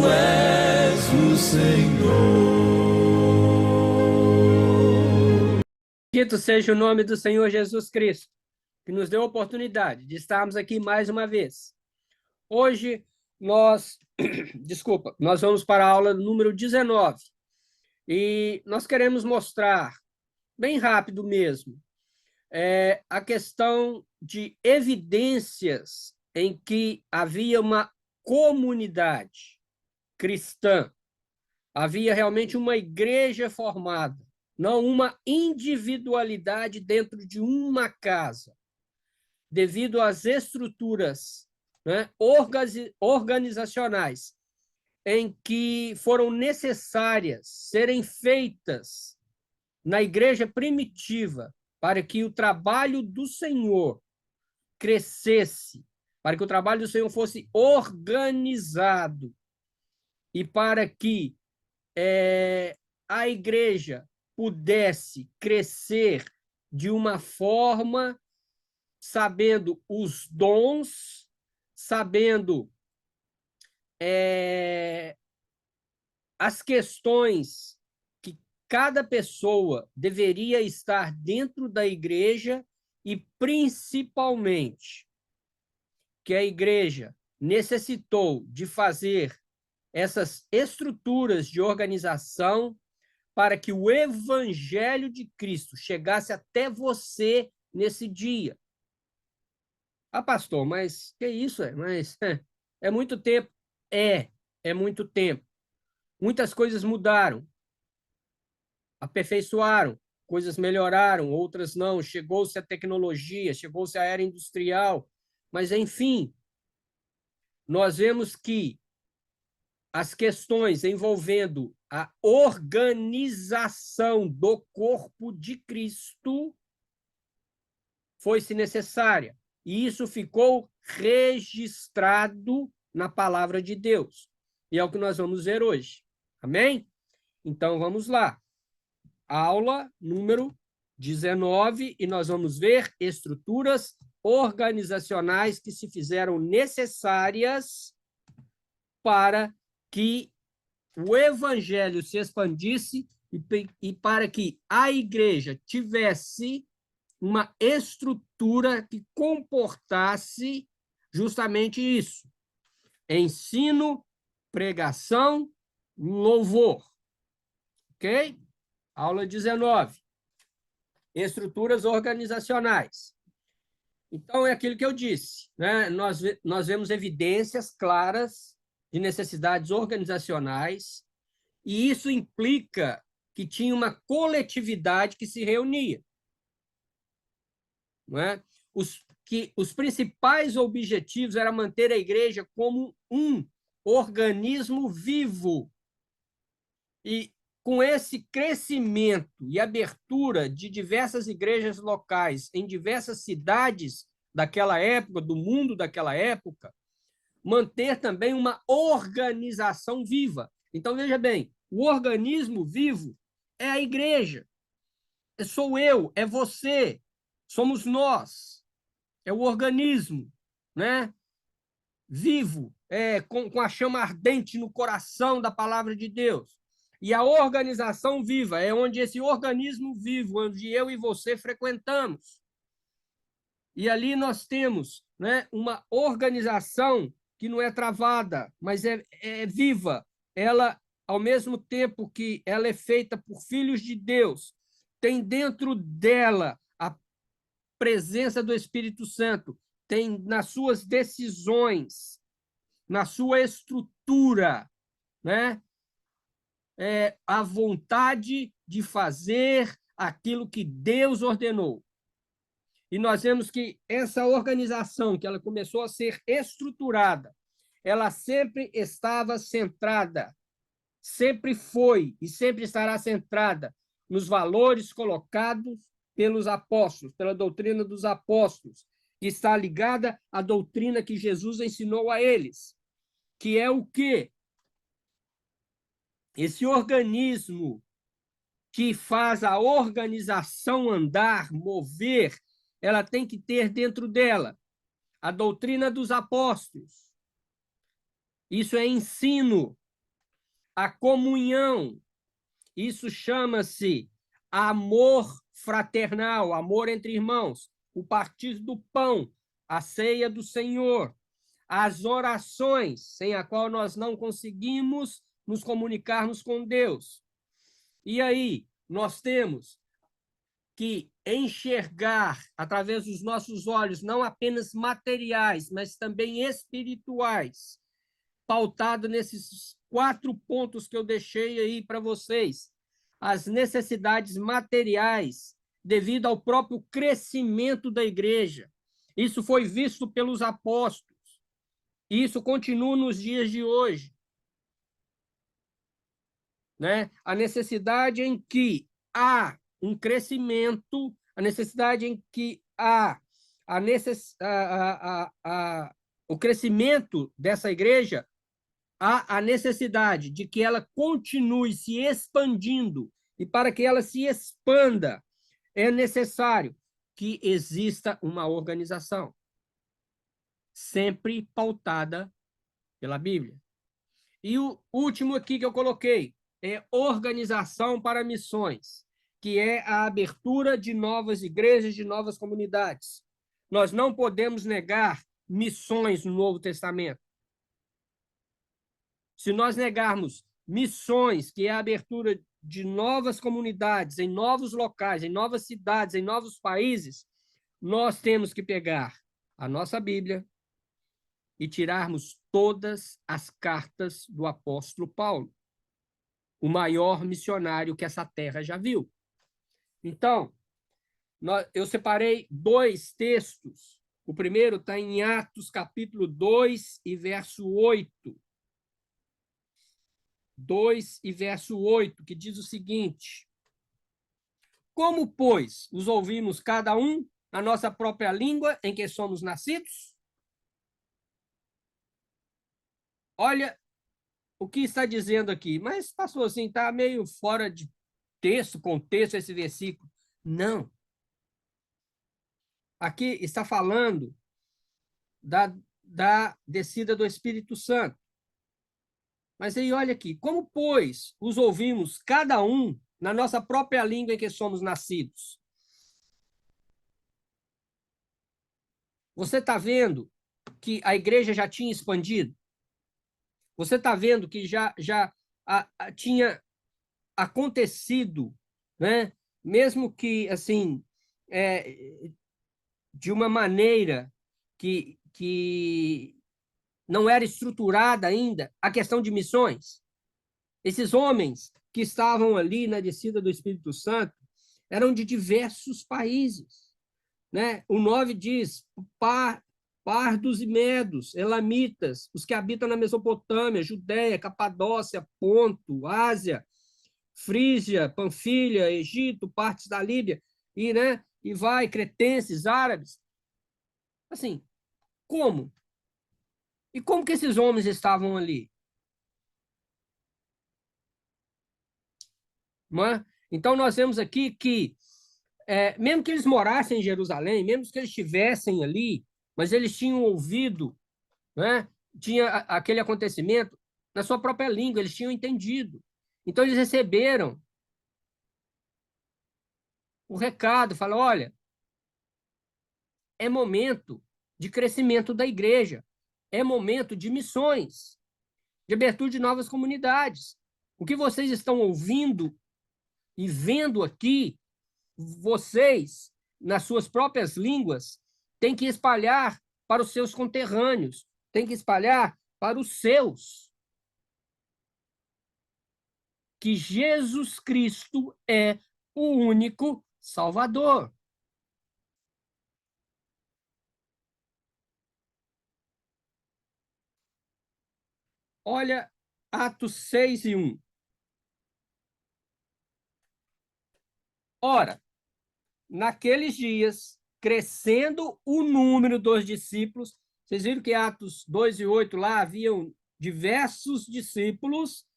és o Senhor. Bendito seja o nome do Senhor Jesus Cristo, que nos deu a oportunidade de estarmos aqui mais uma vez. Hoje nós vamos para a aula número 19. E nós queremos mostrar, bem rápido mesmo, a questão de evidências em que havia uma comunidade cristã, havia realmente uma igreja formada, não uma individualidade dentro de uma casa, devido às estruturas, né, organizacionais em que foram necessárias serem feitas na igreja primitiva para que o trabalho do Senhor crescesse, para que o trabalho do Senhor fosse organizado e para que a igreja pudesse crescer de uma forma sabendo os dons, sabendo as questões que cada pessoa deveria estar dentro da igreja e, principalmente, que a igreja necessitou de fazer essas estruturas de organização para que o evangelho de Cristo chegasse até você nesse dia. Ah, pastor, mas que isso? Mas é muito tempo. É muito tempo. Muitas coisas mudaram, aperfeiçoaram, coisas melhoraram, outras não. Chegou-se a tecnologia, chegou-se a era industrial, mas, enfim, nós vemos que as questões envolvendo a organização do corpo de Cristo foi-se necessária. E isso ficou registrado na palavra de Deus. E é o que nós vamos ver hoje. Amém? Então, vamos lá. Aula número 19, e nós vamos ver estruturas organizacionais que se fizeram necessárias para que o evangelho se expandisse e para que a igreja tivesse uma estrutura que comportasse justamente isso: ensino, pregação, louvor. Ok? Aula 19. Estruturas organizacionais. Então, é aquilo que eu disse, né? Nós vemos evidências claras de necessidades organizacionais, e isso implica que tinha uma coletividade que se reunia. Não é? Os principais objetivos eram manter a igreja como um organismo vivo. E com esse crescimento e abertura de diversas igrejas locais em diversas cidades daquela época, do mundo daquela época, manter também uma organização viva. Então, veja bem, o organismo vivo é a igreja. Sou eu, é você, somos nós. É o organismo, né? Vivo, com a chama ardente no coração da palavra de Deus. E a organização viva é onde esse organismo vivo, onde eu e você frequentamos. E ali nós temos, né, uma organização que não é travada, mas é viva. Ela, ao mesmo tempo que ela é feita por filhos de Deus, tem dentro dela a presença do Espírito Santo, tem nas suas decisões, na sua estrutura, né, a vontade de fazer aquilo que Deus ordenou. E nós vemos que essa organização, que ela começou a ser estruturada, ela sempre estava centrada, sempre foi e sempre estará centrada nos valores colocados pelos apóstolos, pela doutrina dos apóstolos, que está ligada à doutrina que Jesus ensinou a eles, que é o quê? Esse organismo que faz a organização andar, mover, ela tem que ter dentro dela a doutrina dos apóstolos, Isso é ensino. A comunhão, isso chama-se amor fraternal, amor entre irmãos. O partir do pão, a ceia do Senhor, as orações, sem a qual nós não conseguimos nos comunicarmos com Deus. E aí, nós temos que enxergar através dos nossos olhos, não apenas materiais, mas também espirituais, pautado nesses 4 pontos que eu deixei aí para vocês. As necessidades materiais, devido ao próprio crescimento da igreja. Isso foi visto pelos apóstolos. E isso continua nos dias de hoje. Né? A necessidade em que há um crescimento, a necessidade em que há o crescimento dessa igreja, há a necessidade de que ela continue se expandindo, e para que ela se expanda, é necessário que exista uma organização, sempre pautada pela Bíblia. E o último aqui que eu coloquei é organização para missões, que é a abertura de novas igrejas, de novas comunidades. Nós não podemos negar missões no Novo Testamento. Se nós negarmos missões, que é a abertura de novas comunidades, em novos locais, em novas cidades, em novos países, nós temos que pegar a nossa Bíblia e tirarmos todas as cartas do apóstolo Paulo, o maior missionário que essa terra já viu. Então, eu separei 2 textos. O primeiro está em Atos, capítulo 2 e verso 8. 2 e verso 8, que diz o seguinte: como, pois, os ouvimos cada um na nossa própria língua em que somos nascidos? Olha o que está dizendo aqui. Mas, pastor, assim, está meio fora de texto, contexto, esse versículo. Não. Aqui está falando da descida do Espírito Santo. Mas aí, olha aqui. Como, pois, os ouvimos cada um na nossa própria língua em que somos nascidos? Você está vendo que a igreja já tinha expandido? Você está vendo que já tinha acontecido, né? Mesmo que, assim, de uma maneira que não era estruturada ainda, a questão de missões. Esses homens que estavam ali na descida do Espírito Santo eram de diversos países. Né? O 9 diz, pardos e medos, elamitas, os que habitam na Mesopotâmia, Judéia, Capadócia, Ponto, Ásia, Frígia, Panfilha, Egito, partes da Líbia, e vai, cretenses, árabes. Assim, como? E como que esses homens estavam ali? Não é? Então, nós vemos aqui que, mesmo que eles morassem em Jerusalém, mesmo que eles estivessem ali, mas eles tinham ouvido, né? Tinha aquele acontecimento na sua própria língua, eles tinham entendido. Então, eles receberam o recado, falaram, olha, é momento de crescimento da igreja, é momento de missões, de abertura de novas comunidades. O que vocês estão ouvindo e vendo aqui, vocês, nas suas próprias línguas, têm que espalhar para os seus conterrâneos, têm que espalhar para os seus. Que Jesus Cristo é o único Salvador. Olha Atos 6 e 1. Ora, naqueles dias, crescendo o número dos discípulos, vocês viram que Atos 2 e 8 lá haviam diversos discípulos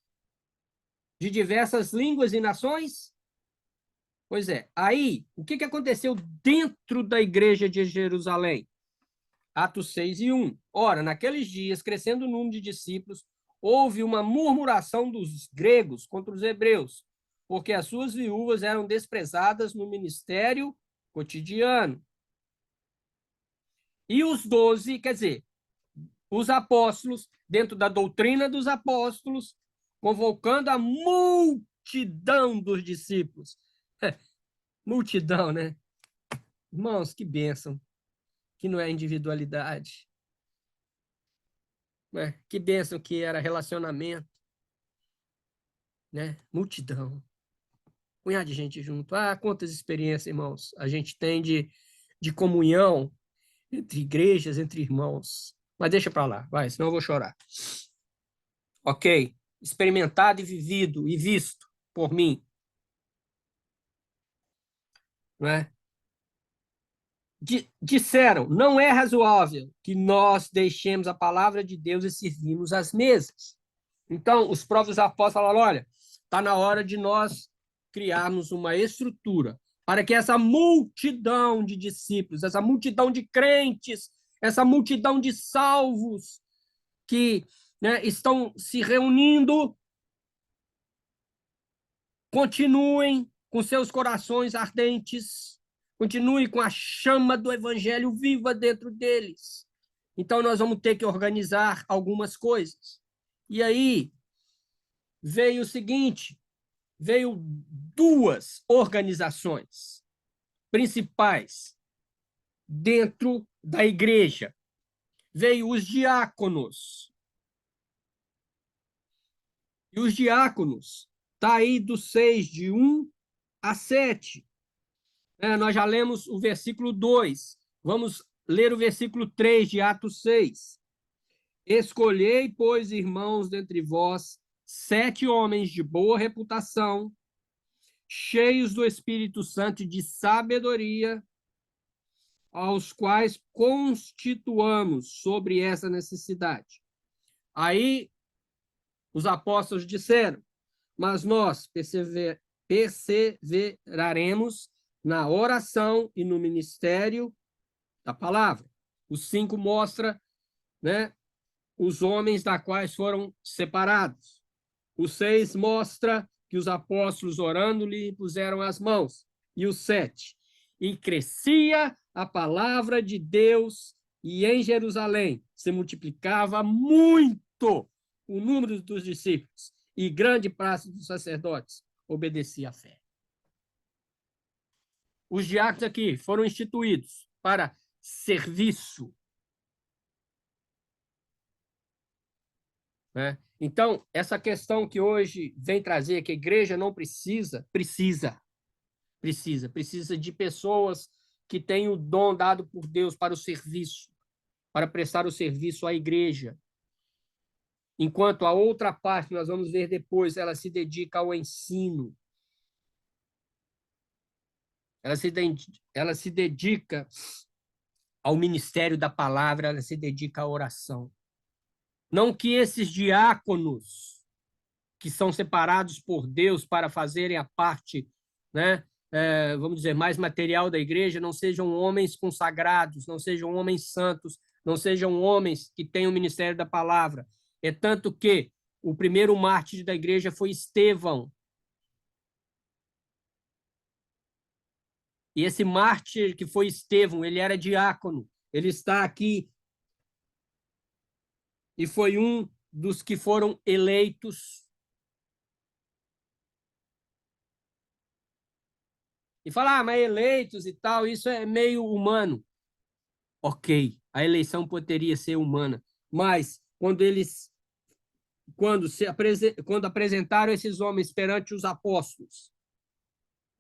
de diversas línguas e nações? Pois é, aí, o que aconteceu dentro da igreja de Jerusalém? Atos 6:1. Ora, naqueles dias, crescendo o número de discípulos, houve uma murmuração dos gregos contra os hebreus, porque as suas viúvas eram desprezadas no ministério cotidiano. E os 12, quer dizer, os apóstolos, dentro da doutrina dos apóstolos, convocando a multidão dos discípulos. Multidão, né? Irmãos, que bênção, que não é individualidade. Né? Que bênção que era relacionamento. Né? Multidão. Punhado de gente junto. Ah, quantas experiências, irmãos, a gente tem de comunhão entre igrejas, entre irmãos. Mas deixa para lá, vai, senão eu vou chorar. Ok? Experimentado e vivido e visto por mim. Não é? Disseram, não é razoável que nós deixemos a palavra de Deus e servimos as mesas. Então, os próprios apóstolos falaram, olha, está na hora de nós criarmos uma estrutura para que essa multidão de discípulos, essa multidão de crentes, essa multidão de salvos que, né, estão se reunindo, continuem com seus corações ardentes, continuem com a chama do evangelho viva dentro deles. Então, nós vamos ter que organizar algumas coisas. E aí veio o seguinte, veio duas organizações principais dentro da igreja. Veio os diáconos. E os diáconos, está aí do 6, de 1 a 7. Nós já lemos o versículo 2. Vamos ler o versículo 3 de Atos 6. Escolhei, pois, irmãos, dentre vós, 7 homens de boa reputação, cheios do Espírito Santo e de sabedoria, aos quais constituamos sobre essa necessidade. Aí os apóstolos disseram, mas nós perseveraremos na oração e no ministério da palavra. O 5 mostra, né, os homens da quais foram separados. O 6 mostra que os apóstolos orando lhe puseram as mãos. E o 7, e crescia a palavra de Deus e em Jerusalém se multiplicava muito o número dos discípulos e grande parte dos sacerdotes obedecia à fé. Os diáconos aqui foram instituídos para serviço. Né? Então, essa questão que hoje vem trazer que a igreja não precisa de pessoas que têm o dom dado por Deus para o serviço, para prestar o serviço à igreja. Enquanto a outra parte, nós vamos ver depois, ela se dedica ao ensino. Ela se dedica ao ministério da palavra, ela se dedica à oração. Não que esses diáconos, que são separados por Deus para fazerem a parte, né, vamos dizer, mais material da igreja, não sejam homens consagrados, não sejam homens santos, não sejam homens que tenham o ministério da palavra. É tanto que o primeiro mártir da igreja foi Estevão. E esse mártir que foi Estevão, ele era diácono. Ele está aqui e foi um dos que foram eleitos. E falar, mas eleitos e tal, isso é meio humano. Ok, a eleição poderia ser humana, mas quando apresentaram esses homens perante os apóstolos,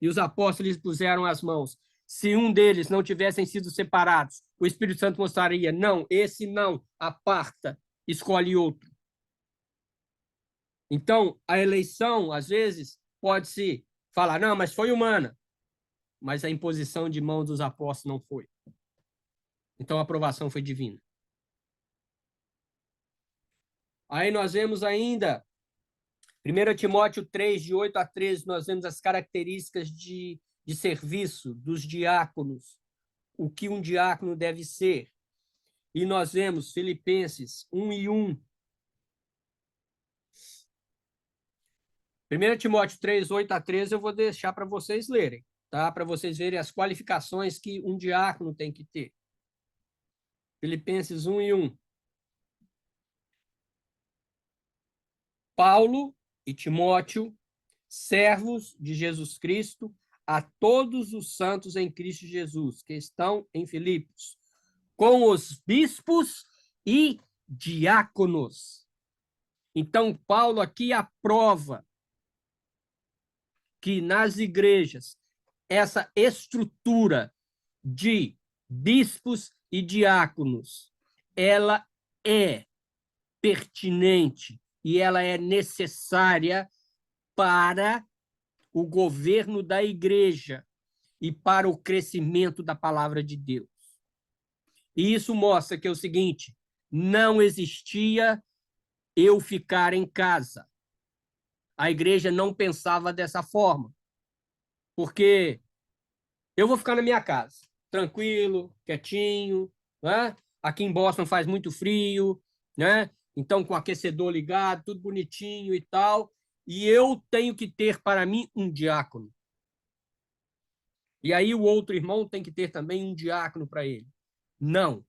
e os apóstolos puseram as mãos, se um deles não tivessem sido separados, o Espírito Santo mostraria, não, esse não, aparta, escolhe outro. Então, a eleição, às vezes, pode-se falar, não, mas foi humana, mas a imposição de mão dos apóstolos não foi. Então, a aprovação foi divina. Aí nós vemos ainda, 1 Timóteo 3, de 8 a 13, nós vemos as características de serviço dos diáconos, o que um diácono deve ser. e nós vemos Filipenses 1:1. 1 Timóteo 3, 8-13, eu vou deixar para vocês lerem, tá? Para vocês verem as qualificações que um diácono tem que ter. Filipenses 1:1. Paulo e Timóteo, servos de Jesus Cristo, a todos os santos em Cristo Jesus, que estão em Filipos, com os bispos e diáconos. Então, Paulo aqui aprova que nas igrejas essa estrutura de bispos e diáconos, ela é pertinente e ela é necessária para o governo da igreja e para o crescimento da palavra de Deus. E isso mostra que é o seguinte: não existia eu ficar em casa. A igreja não pensava dessa forma, porque eu vou ficar na minha casa, tranquilo, quietinho, né? Aqui em Boston faz muito frio, né? Então, com o aquecedor ligado, tudo bonitinho e tal, e eu tenho que ter para mim um diácono. E aí o outro irmão tem que ter também um diácono para ele. Não.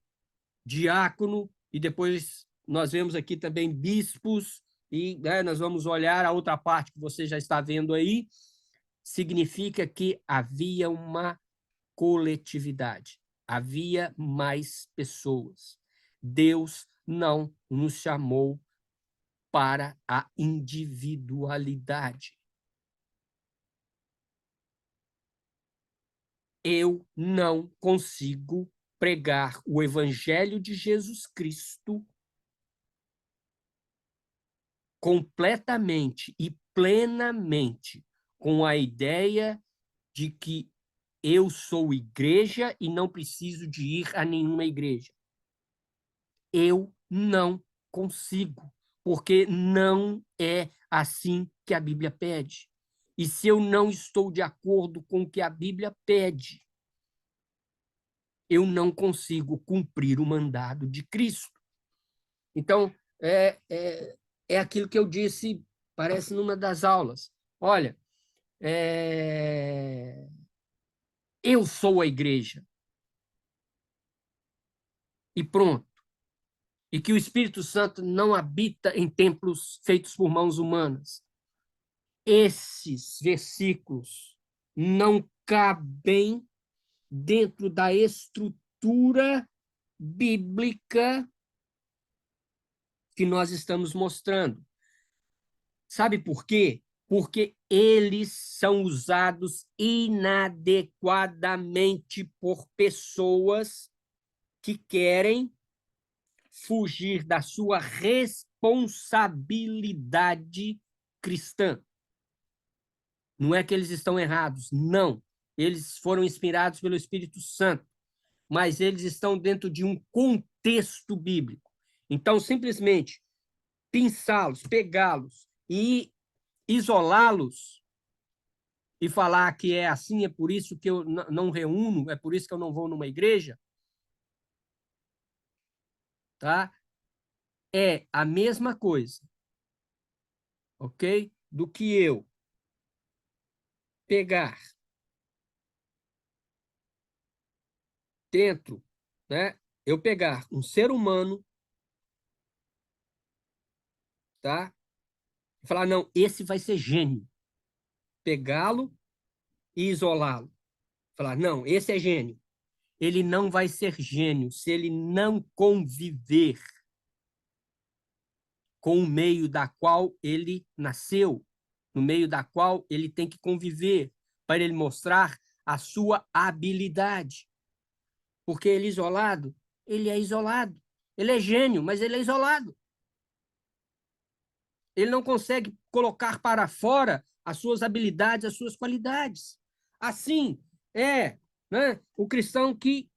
Diácono, e depois nós vemos aqui também bispos, e né, nós vamos olhar a outra parte que você já está vendo aí, significa que havia uma coletividade, havia mais pessoas. Deus não nos chamou para a individualidade. Eu não consigo pregar o evangelho de Jesus Cristo completamente e plenamente com a ideia de que eu sou igreja e não preciso de ir a nenhuma igreja. Eu não consigo, porque não é assim que a Bíblia pede. E se eu não estou de acordo com o que a Bíblia pede, eu não consigo cumprir o mandado de Cristo. Então, é aquilo que eu disse, parece numa das aulas. Olha, eu sou a igreja. E pronto. E que o Espírito Santo não habita em templos feitos por mãos humanas. Esses versículos não cabem dentro da estrutura bíblica que nós estamos mostrando. Sabe por quê? Porque eles são usados inadequadamente por pessoas que querem fugir da sua responsabilidade cristã. Não é que eles estão errados, não. Eles foram inspirados pelo Espírito Santo, mas eles estão dentro de um contexto bíblico. Então, simplesmente pinçá-los, pegá-los e isolá-los e falar que é assim, é por isso que eu não reúno, é por isso que eu não vou numa igreja, tá? É a mesma coisa, ok? Do que eu pegar dentro, né? Eu pegar um ser humano, tá? E falar, não, esse vai ser gênio. Pegá-lo e isolá-lo. Falar, não, esse é gênio. Ele não vai ser gênio se ele não conviver com o meio da qual ele nasceu, no meio da qual ele tem que conviver, para ele mostrar a sua habilidade. Porque ele isolado, ele é isolado. Ele é gênio, mas ele é isolado. Ele não consegue colocar para fora as suas habilidades, as suas qualidades. Assim é, né, o cristão que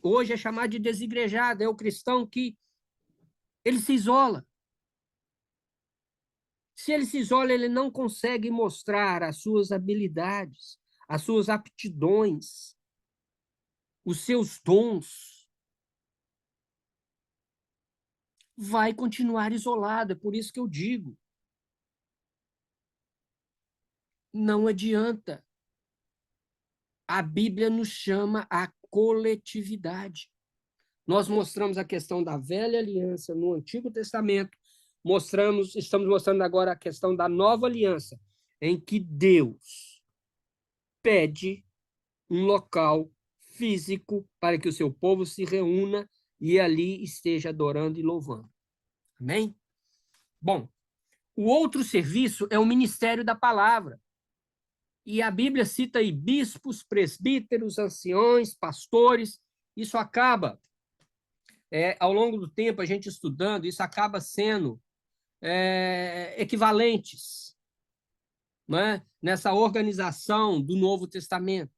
hoje é chamado de desigrejado, é o cristão que ele se isola. Se ele se isola, ele não consegue mostrar as suas habilidades, as suas aptidões, os seus dons. vai continuar isolado. É por isso que eu digo, não adianta. A Bíblia nos chama à coletividade. Nós mostramos a questão da velha aliança no Antigo Testamento, estamos mostrando agora a questão da nova aliança, em que Deus pede um local físico para que o seu povo se reúna e ali esteja adorando e louvando. Amém? Bom, o outro serviço é o ministério da palavra. E a Bíblia cita aí bispos, presbíteros, anciões, pastores. Isso acaba, ao longo do tempo, a gente estudando, isso acaba sendo equivalentes, não é? Nessa organização do Novo Testamento.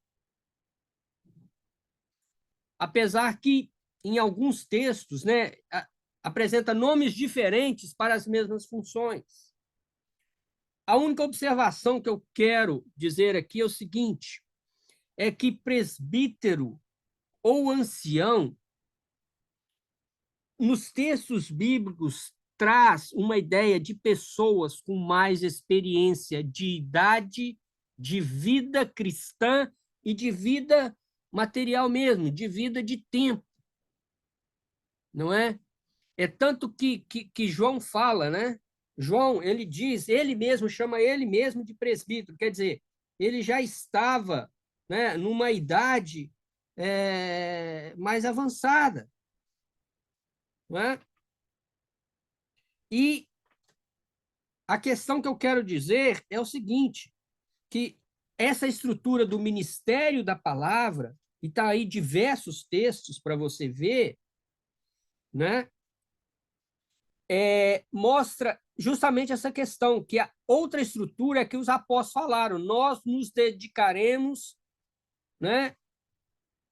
Apesar que, em alguns textos, né, apresenta nomes diferentes para as mesmas funções. A única observação que eu quero dizer aqui é o seguinte, é que presbítero ou ancião, nos textos bíblicos, traz uma ideia de pessoas com mais experiência de idade, de vida cristã e de vida material mesmo, de vida de tempo, não é? É tanto que João fala, né? João, ele diz, ele mesmo chama ele mesmo de presbítero, quer dizer, ele já estava, né, numa idade mais avançada, não é? E a questão que eu quero dizer é o seguinte, que essa estrutura do ministério da palavra, e está aí diversos textos para você ver, né? Mostra justamente essa questão, que a outra estrutura é que os apóstolos falaram, nós nos dedicaremos, né,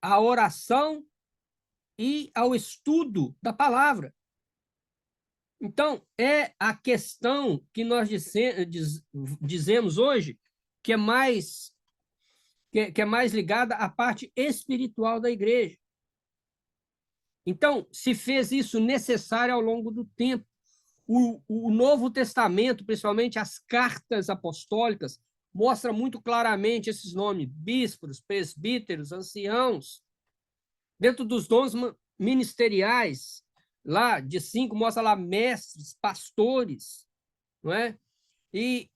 à oração e ao estudo da palavra. Então, é a questão que nós dizemos hoje que é mais ligada à parte espiritual da igreja. Então, se fez isso necessário ao longo do tempo. O Novo Testamento, principalmente as cartas apostólicas, mostra muito claramente esses nomes, bispos, presbíteros, anciãos. Dentro dos dons ministeriais, lá de 5, mostra lá mestres, pastores, não é? E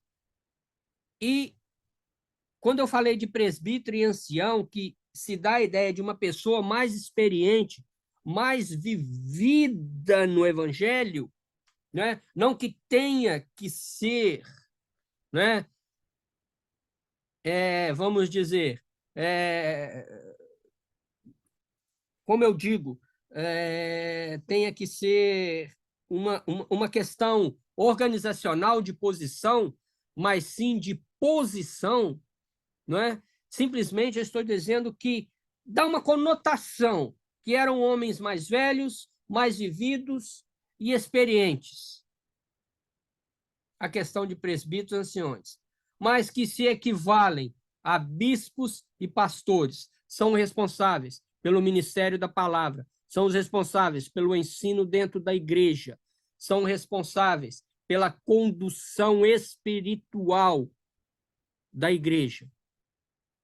quando eu falei de presbítero e ancião, que se dá a ideia de uma pessoa mais experiente, mais vivida no evangelho, né? Não que tenha que ser, né? Vamos dizer, como eu digo, tenha que ser uma questão organizacional de posição, mas sim de posição, não é? Simplesmente eu estou dizendo que dá uma conotação, que eram homens mais velhos, mais vividos e experientes. A questão de presbíteros e anciões, mas que se equivalem a bispos e pastores, são responsáveis pelo ministério da palavra, são os responsáveis pelo ensino dentro da igreja, são responsáveis pela condução espiritual da igreja,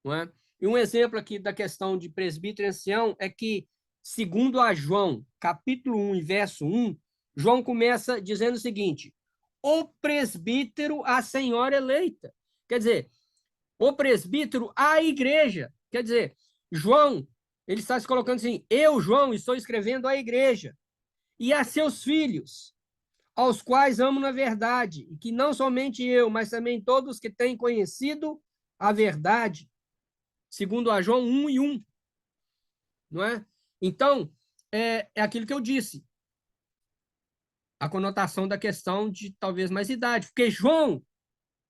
não é? E um exemplo aqui da questão de presbítero e ancião é que, segundo a João, capítulo 1, verso 1, João começa dizendo o seguinte: o presbítero, a senhora eleita. Quer dizer, o presbítero, a igreja. Quer dizer, João, ele está se colocando assim: eu, João, estou escrevendo à igreja e a seus filhos, aos quais amo na verdade, e que não somente eu, mas também todos que têm conhecido a verdade, segundo a João 1:1, não é? Então, é aquilo que eu disse, a conotação da questão de talvez mais idade, porque João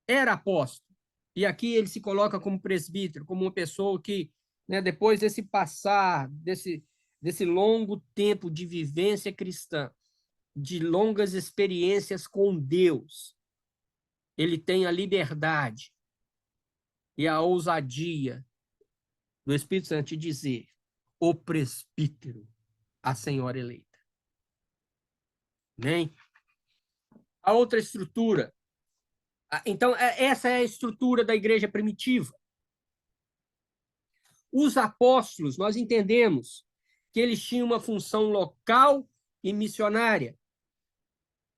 era apóstolo, e aqui ele se coloca como presbítero, como uma pessoa que, né, depois desse passar, desse longo tempo de vivência cristã, de longas experiências com Deus, ele tem a liberdade e a ousadia do Espírito Santo de dizer: o presbítero, a senhora eleita. Nem. A outra estrutura. Então, essa é a estrutura da igreja primitiva. Os apóstolos, nós entendemos que eles tinham uma função local e missionária.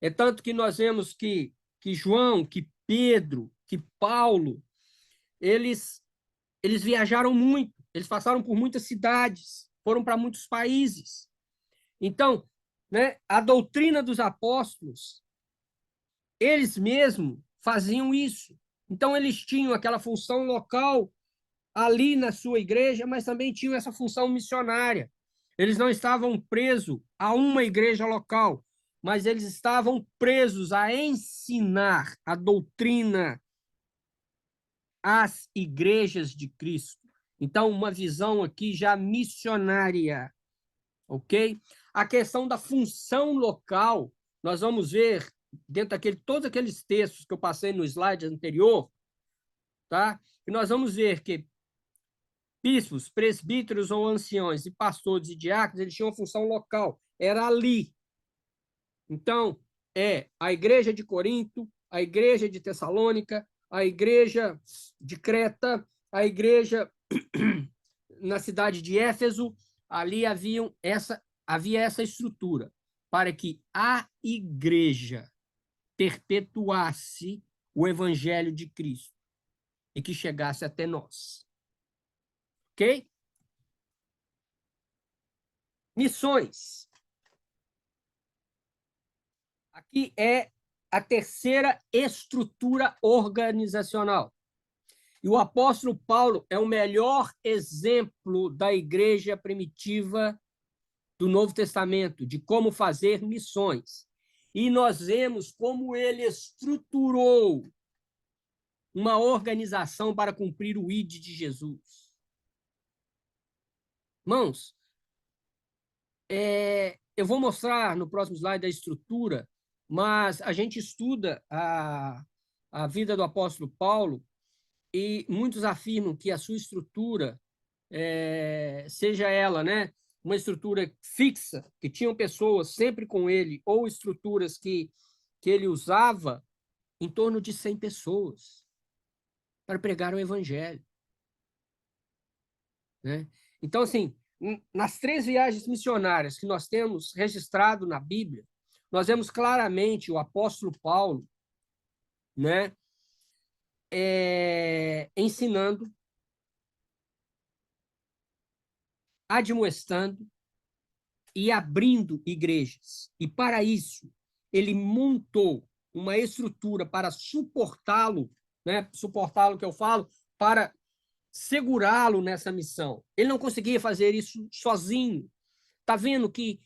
É tanto que nós vemos que João, que Pedro, que Paulo, eles viajaram muito, eles passaram por muitas cidades, foram para muitos países. Então, né, a doutrina dos apóstolos, eles mesmos faziam isso. Então, eles tinham aquela função local ali na sua igreja, mas também tinham essa função missionária. Eles não estavam presos a uma igreja local, mas eles estavam presos a ensinar a doutrina às igrejas de Cristo. Então, uma visão aqui já missionária, ok? A questão da função local, nós vamos ver dentro daquele, todos aqueles textos que eu passei no slide anterior, tá? E nós vamos ver que bispos, presbíteros ou anciões, e pastores e diáconos, eles tinham uma função local, era ali. Então, é a igreja de Corinto, a igreja de Tessalônica, a igreja de Creta, a igreja na cidade de Éfeso, ali havia essa estrutura para que a igreja perpetuasse o evangelho de Cristo e que chegasse até nós. Ok? Missões. Aqui é a terceira estrutura organizacional. E o apóstolo Paulo é o melhor exemplo da igreja primitiva do Novo Testamento, de como fazer missões. E nós vemos como ele estruturou uma organização para cumprir o ID de Jesus. Irmãos, eu vou mostrar no próximo slide a estrutura, mas a gente estuda a vida do apóstolo Paulo e muitos afirmam que a sua estrutura, seja ela, né, uma estrutura fixa, que tinham pessoas sempre com ele, ou estruturas que ele usava, em torno de 100 pessoas para pregar o evangelho. Né? Então, assim, nas 3 viagens missionárias que nós temos registrado na Bíblia, nós vemos claramente o apóstolo Paulo, né, ensinando, admoestando e abrindo igrejas. E para isso, ele montou uma estrutura para suportá-lo, né, suportá-lo que eu falo, para segurá-lo nessa missão. Ele não conseguia fazer isso sozinho. Está vendo que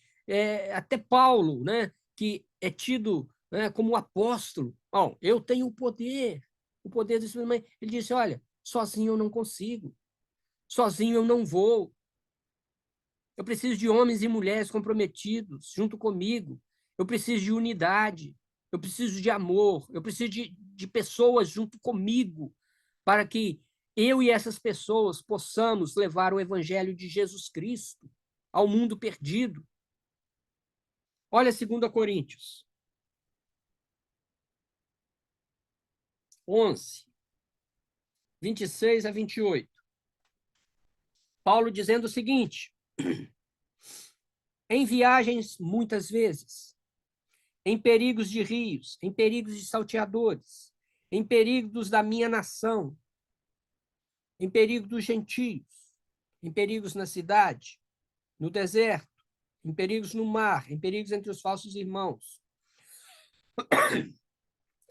até Paulo, né, que é tido, né, como apóstolo, bom, eu tenho o poder do Espírito Santo. Ele disse, olha, sozinho eu não consigo, sozinho eu não vou. Eu preciso de homens e mulheres comprometidos junto comigo. Eu preciso de unidade. Eu preciso de amor. Eu preciso de pessoas junto comigo para que eu e essas pessoas possamos levar o evangelho de Jesus Cristo ao mundo perdido. Olha 2 Coríntios 11, 26 a 28. Paulo dizendo o seguinte: em viagens, muitas vezes, em perigos de rios, em perigos de salteadores, em perigos da minha nação, em perigo dos gentios, em perigos na cidade, no deserto, em perigos no mar, em perigos entre os falsos irmãos,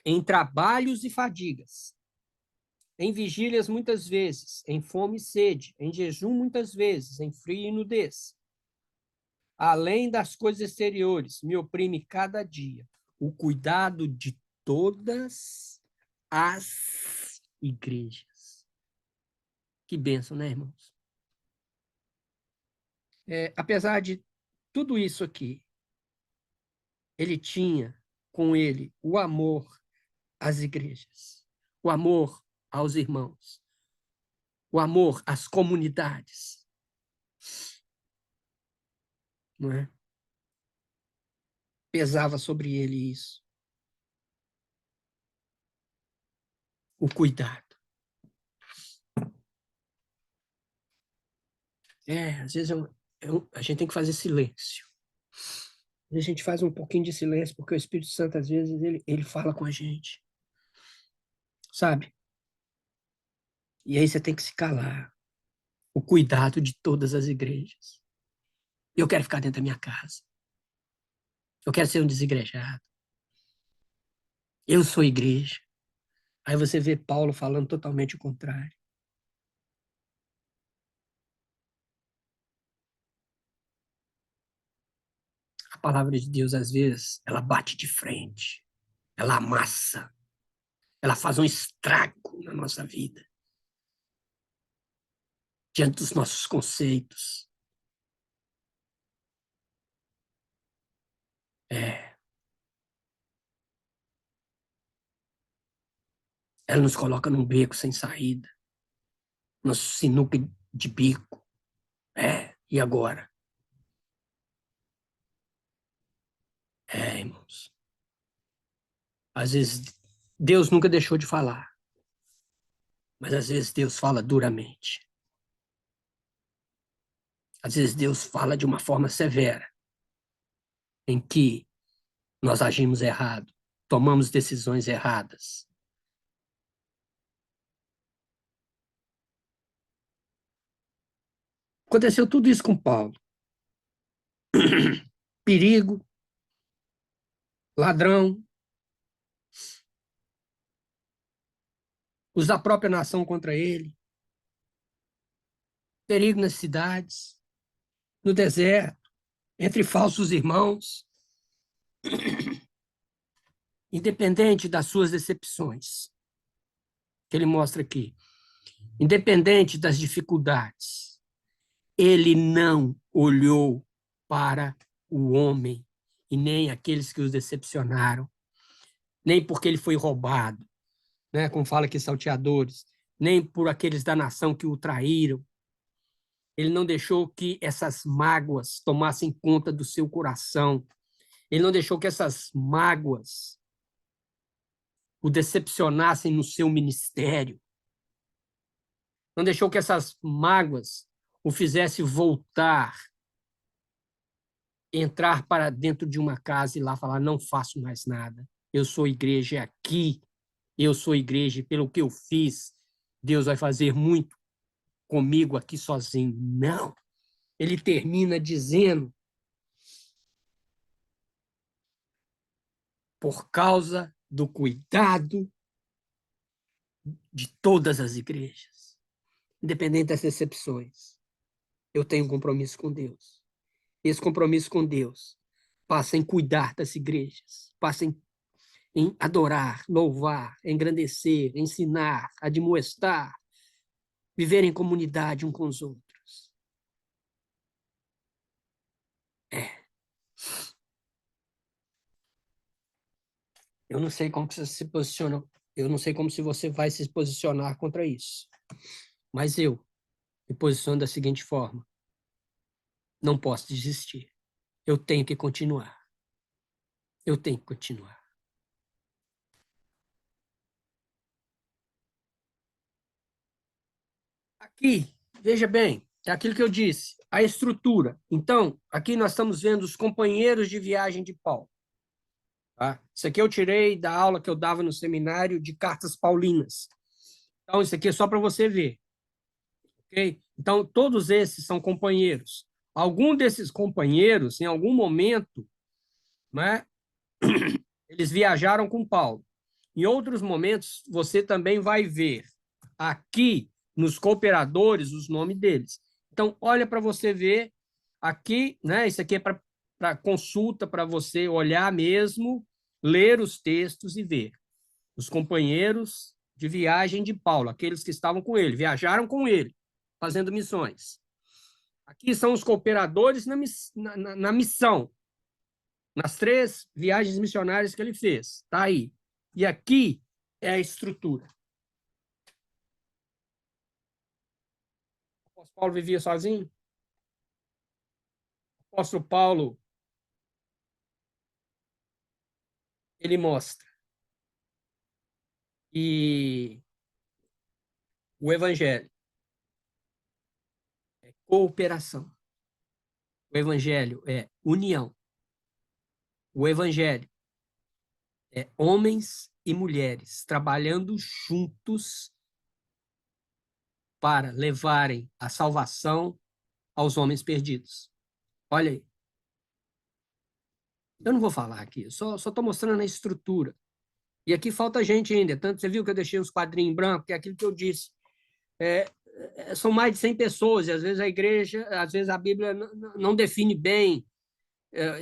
em trabalhos e fadigas, em vigílias muitas vezes, em fome e sede, em jejum muitas vezes, em frio e nudez. Além das coisas exteriores, me oprime cada dia o cuidado de todas as igrejas. Que bênção, né, irmãos? Apesar de tudo isso aqui, ele tinha com ele o amor às igrejas, o amor aos irmãos, o amor às comunidades. Não é? pesava sobre ele isso. O cuidado. Às vezes a gente tem que fazer silêncio. Às vezes a gente faz um pouquinho de silêncio, porque o Espírito Santo, às vezes, ele fala com a gente, sabe? E aí você tem que se calar. O cuidado de todas as igrejas. Eu quero ficar dentro da minha casa. Eu quero ser um desigrejado. Eu sou igreja. Aí você vê Paulo falando totalmente o contrário. A palavra de Deus, às vezes, ela bate de frente. Ela amassa. Ela faz um estrago na nossa vida. Diante dos nossos conceitos. Ela nos coloca num beco sem saída. Nosso sinuca de bico. E agora? Irmãos. Às vezes, Deus nunca deixou de falar. Mas às vezes Deus fala duramente. Às vezes Deus fala de uma forma severa, em que nós agimos errado, tomamos decisões erradas. Aconteceu tudo isso com Paulo. Perigo, ladrão, os da própria nação contra ele, perigo nas cidades, no deserto, entre falsos irmãos, independente das suas decepções, que ele mostra aqui, independente das dificuldades, ele não olhou para o homem e nem aqueles que os decepcionaram, nem porque ele foi roubado, né, como fala aqui salteadores, nem por aqueles da nação que o traíram. Ele não deixou que essas mágoas tomassem conta do seu coração. Ele não deixou que essas mágoas o decepcionassem no seu ministério. Não deixou que essas mágoas o fizessem voltar, entrar para dentro de uma casa e lá falar: não faço mais nada. Eu sou igreja aqui. Eu sou igreja e pelo que eu fiz, Deus vai fazer muito comigo aqui sozinho. Não. Ele termina dizendo: por causa do cuidado de todas as igrejas, independente das decepções, eu tenho um compromisso com Deus. Esse compromisso com Deus passa em cuidar das igrejas, passa em adorar, louvar, engrandecer, ensinar, admoestar, viver em comunidade um com os outros. Eu não sei como que você se posiciona, eu não sei como se você vai se posicionar contra isso, mas eu me posiciono da seguinte forma: não posso desistir. Eu tenho que continuar. Eu tenho que continuar. Aqui, veja bem, é aquilo que eu disse, a estrutura. Então, aqui nós estamos vendo os companheiros de viagem de Paulo. Tá? Isso aqui eu tirei da aula que eu dava no seminário de cartas paulinas. Então, isso aqui é só para você ver. Okay? Então, todos esses são companheiros. Algum desses companheiros, em algum momento, né, eles viajaram com Paulo. Em outros momentos, você também vai ver aqui nos cooperadores os nomes deles. Então, olha para você ver aqui, né? Isso aqui é para consulta, para você olhar mesmo, ler os textos e ver. Os companheiros de viagem de Paulo, aqueles que estavam com ele, viajaram com ele, fazendo missões. Aqui são os cooperadores na missão, nas 3 viagens missionárias que ele fez. Está aí. E aqui é a estrutura. O apóstolo Paulo vivia sozinho? O apóstolo Paulo ele mostra que o evangelho é cooperação, o evangelho é união, o evangelho é homens e mulheres trabalhando juntos para levarem a salvação aos homens perdidos. Olha aí. Eu não vou falar aqui, só estou mostrando a estrutura. E aqui falta gente ainda. Tanto você viu que eu deixei uns quadrinhos em branco, que é aquilo que eu disse. São mais de 100 pessoas, e às vezes a igreja, às vezes a Bíblia não define bem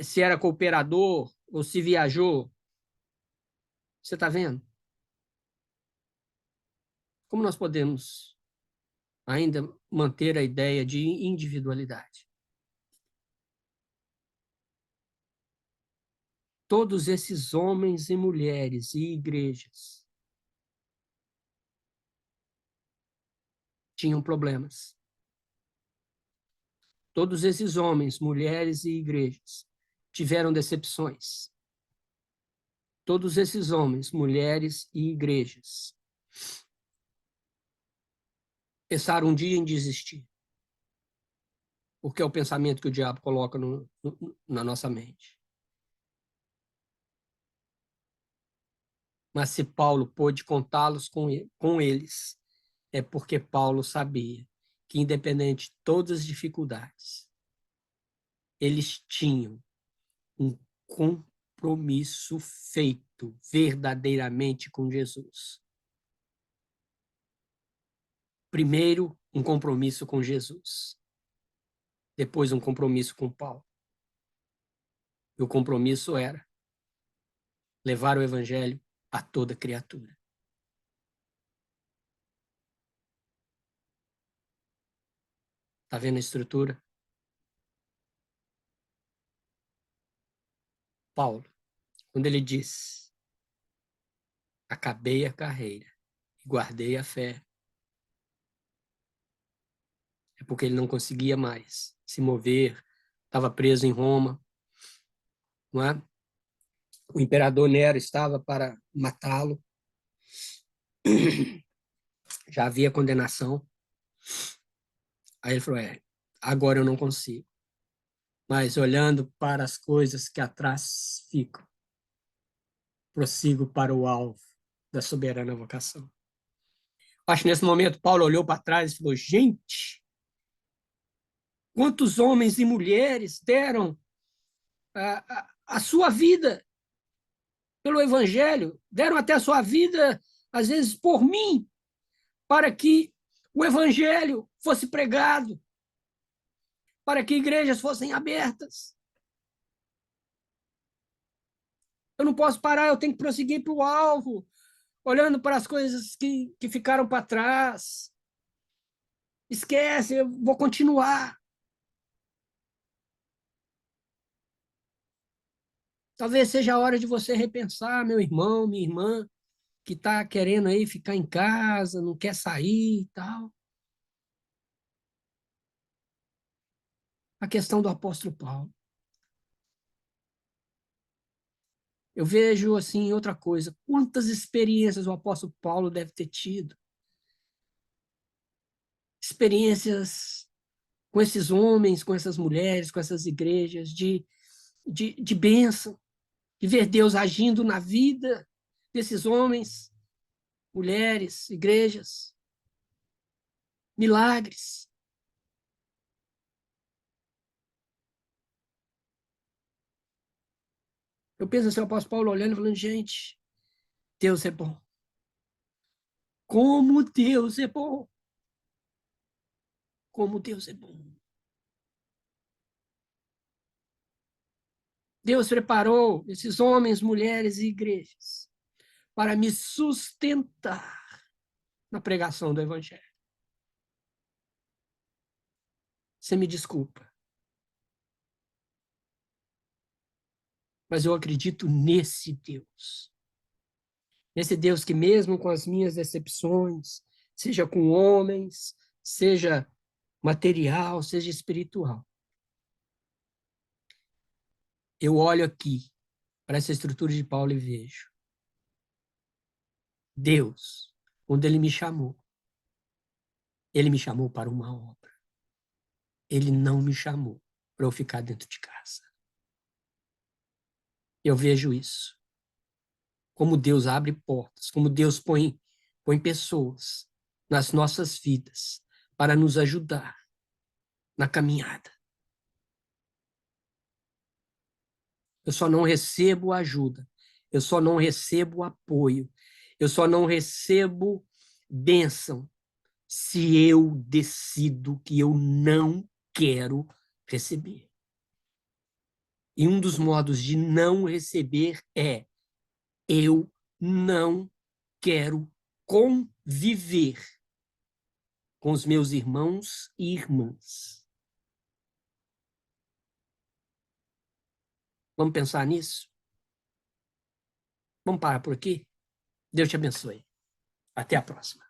se era cooperador ou se viajou. Você está vendo? Como nós podemos ainda manter a ideia de individualidade? Todos esses homens e mulheres e igrejas tinham problemas. Todos esses homens, mulheres e igrejas tiveram decepções. Todos esses homens, mulheres e igrejas pensaram um dia em desistir, porque é o pensamento que o diabo coloca na nossa mente. Mas se Paulo pôde contá-los com eles, é porque Paulo sabia que, independente de todas as dificuldades, eles tinham um compromisso feito verdadeiramente com Jesus. Primeiro, um compromisso com Jesus. Depois, um compromisso com Paulo. E o compromisso era levar o evangelho a toda criatura. Está vendo a estrutura? Paulo, quando ele diz: acabei a carreira e guardei a fé, é porque ele não conseguia mais se mover, estava preso em Roma, não é? O imperador Nero estava para matá-lo, já havia condenação. Aí ele falou: agora eu não consigo. Mas olhando para as coisas que atrás ficam, prossigo para o alvo da soberana vocação. Acho que nesse momento Paulo olhou para trás e falou: gente, quantos homens e mulheres deram a sua vida pelo evangelho, deram até a sua vida, às vezes, por mim, para que o evangelho fosse pregado, para que igrejas fossem abertas. Eu não posso parar, eu tenho que prosseguir para o alvo, olhando para as coisas que ficaram para trás. Esquece, eu vou continuar. Talvez seja a hora de você repensar, meu irmão, minha irmã, que está querendo aí ficar em casa, não quer sair e tal. A questão do apóstolo Paulo. Eu vejo, assim, outra coisa. Quantas experiências o apóstolo Paulo deve ter tido? Experiências com esses homens, com essas mulheres, com essas igrejas, de bênção, de ver Deus agindo na vida desses homens, mulheres, igrejas, milagres. Eu penso assim, o apóstolo Paulo olhando e falando: gente, Deus é bom. Como Deus é bom. Como Deus é bom. Deus preparou esses homens, mulheres e igrejas para me sustentar na pregação do evangelho. Você me desculpa, mas eu acredito nesse Deus. Nesse Deus que, mesmo com as minhas decepções, seja com homens, seja material, seja espiritual, eu olho aqui para essa estrutura de Paulo e vejo. Deus, quando Ele me chamou para uma obra. Ele não me chamou para eu ficar dentro de casa. Eu vejo isso. Como Deus abre portas, como Deus põe pessoas nas nossas vidas para nos ajudar na caminhada. Eu só não recebo ajuda, eu só não recebo apoio, eu só não recebo bênção se eu decido que eu não quero receber. E um dos modos de não receber é: eu não quero conviver com os meus irmãos e irmãs. Vamos pensar nisso? Vamos parar por aqui? Deus te abençoe. Até a próxima.